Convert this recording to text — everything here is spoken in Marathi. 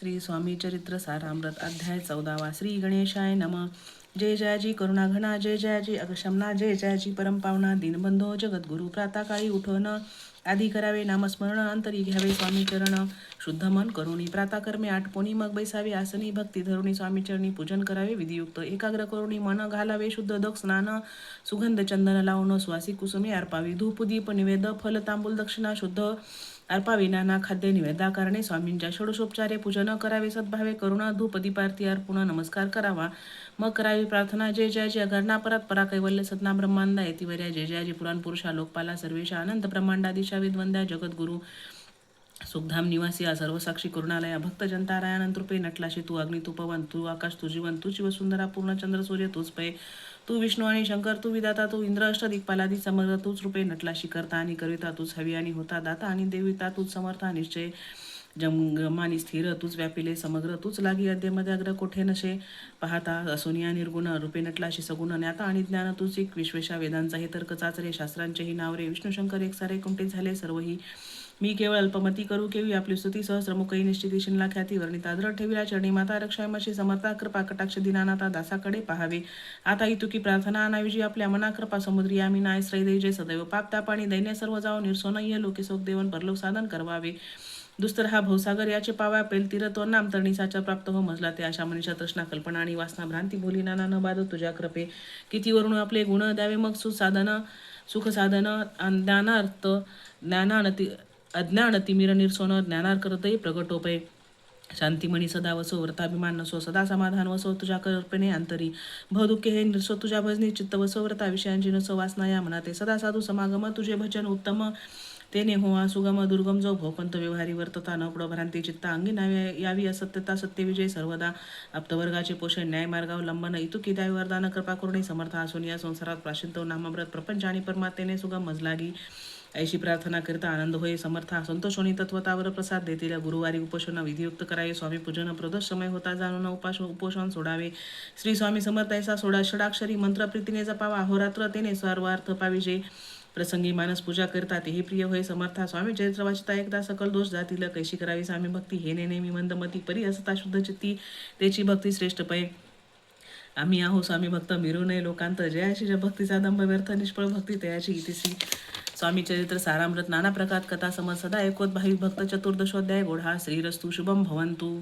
श्री स्वामी चरित्र सारामृत अध्याय 14वा. श्री गणेशाय नम. जय जयाजी करुणाघना, जय जयाजी अगशमना, जय जयाजी परमपावना, दीनबंधो जगद्गुरु. प्रातःकाळी उठवण आधी करावे नामस्मरण, अंतरी घ्यावे स्वामी चरण. शुद्ध मन करुणी प्राताकर्मे आटपोणी, मग बैसावे आसनी. भक्ती धरुणी स्वामी चरणी पूजन करावे विधियुक्त. एकाग्र करुणी मन घालावे शुद्ध दक स्नान. सुगंध चंदन लावून सुवासिक कुसुमे अर्पावी. धूप दीप निवेद फल तांबूल दक्षिणा शुद्ध अर्पावी. नाना खाद्य निवेदाकारणे स्वामींच्या षोडशोपचारे पूजन करावे. सद्भावे करुणा धूप दीपारती अर्पुण नमस्कार करावा. मग करावी प्रार्थना. जय जयाजी अघरणा परात परा कैवल्य सदना ब्रह्मांडा येतिवर्या. जय जयाजी पुराण पुरुषा लोकपाला सर्वेशा अनंत ब्रह्मांडादिशा विद्वंद्या जगद्गुरु सुखधाम निवासी सर्व साक्षी करुणालया भक्त जनताराया अनंत रूपे नटलाशी. तू अग्नी तू पवन तू आकाश तू जीवन तू शिवसुंदरा पूर्ण चंद्र सूर्य तूच पै. तू विष्णू आणि शंकर तू विधाता तू इंद्र अष्टदिक्पालादी समर्थ तूच रूपे नटलाशी. करता आणि करिता तूच हवी आणि होता दाता आणि देविता तूच समर्था निश्चय जमगमानी स्थिर तूच व्यापिले समग्र तूच लागी अध्यमध्ये अग्र कोठे नशे पाहता. असोनिया निर्गुण रूपे नटलाशी सगुण ज्ञाता आणि ज्ञान तूच एक विश्वेशा. वेदांचा हे तर्क चाचरे शास्त्रांचेही नावरे. विष्णू शंकर एक सारे कुंठे झाले सर्वही. मी केवळ अल्पमती करू केवी आपली स्तुती सहस्रमुखई निश्चिती शिनला ख्याती वर्णिता. दृढ ठेविला चरणी माता रक्षामशी समर्था. कृपा कटाक्ष दिनानाथा दासाकडे पाहावे. आता इतुकी प्रार्थना अनाविजी आपल्या मना. कृपा समुद्री आम्ही नाय श्रैदय जय सदैव. पाप ताप आणि दैन्य सर्व जाओ निर्सोन ये लोके सोक देवन परलोक साधन करवावे. दुस्तर हा भवसागर याचे पावा पेल तीर तो नाम तरणीसाच्या प्राप्त हो मजला. ते आशा मनीषा तृष्णा कल्पना आणि वासना भ्रांती भोली नाना न बाद तुझ्या कृपे. किती वरून आपले गुण द्यावे मग सुसाधन सुख साधन. ज्ञानार्थ ज्ञानानती अज्ञान तिमिर निर्सोन ज्ञानार्करतही प्रगटोपय. शांतिमणी सदा वसो व्रताभिमान नसो सदा समाधान वसो तुझ्या कल्पने अंतरी. भवदुःखे हे निर्सो तुझ्या भजनी चित्त वसो. व्रता विषयांची नसो वासना या मनाते. सदा साधू समागम तुझे भजन उत्तम तेने हो सुगम दुर्गम जो भोपंत व्यवहारी वर्तता न पुढ भ्रांती चित्ता अंगी नावे यावी असत्यता सत्यविजय सर्वदा. आप्तवर्गाचे पोषण न्याय मार्गावलंबन इतुकी दाय वरदान कृपा करुणी समर्थ असून या संसारात प्राशिंतो नामाव्रत प्रपंच आणि परमात्मेने सुगम मजलागी. ऐशी प्रार्थना करता आनंद होय समर्था. संतोषोनी तत्वतावर प्रसाद देतील. गुरुवारी उपोषण विधियुक्त करावे. स्वामी पूजन प्रदोष समय होता जाणून उपोषण सोडावे. श्री स्वामी समर्थ ऐसा सोडा षडाक्षरी मंत्र प्रीतीने जपावा. अहोरात्र तेने सर्वार्थ पाविजे. प्रसंगी मानस पूजा करता तेही प्रिय होय समर्था. स्वामी चरित्र वाचिता एकदा सकल दोष जातील. कैशी करावी स्वामी भक्ती हे नेहमी मंदमती. परी असता शुद्ध चित्ती त्याची भक्ती श्रेष्ठ पै. आम्ही आहो स्वामी भक्त मिरू नये लोकांत. जयाशी भक्तीचा दंभ व्यर्थ निष्फळ भक्ती तयाची इतिश्री. स्वामी चरित्र सारामृत नाना प्रकार कथा समज सदा एकोत भावी भक्त. चतुर्दशोध्याय गोढा. श्रीरस्तु शुभम भवंतु.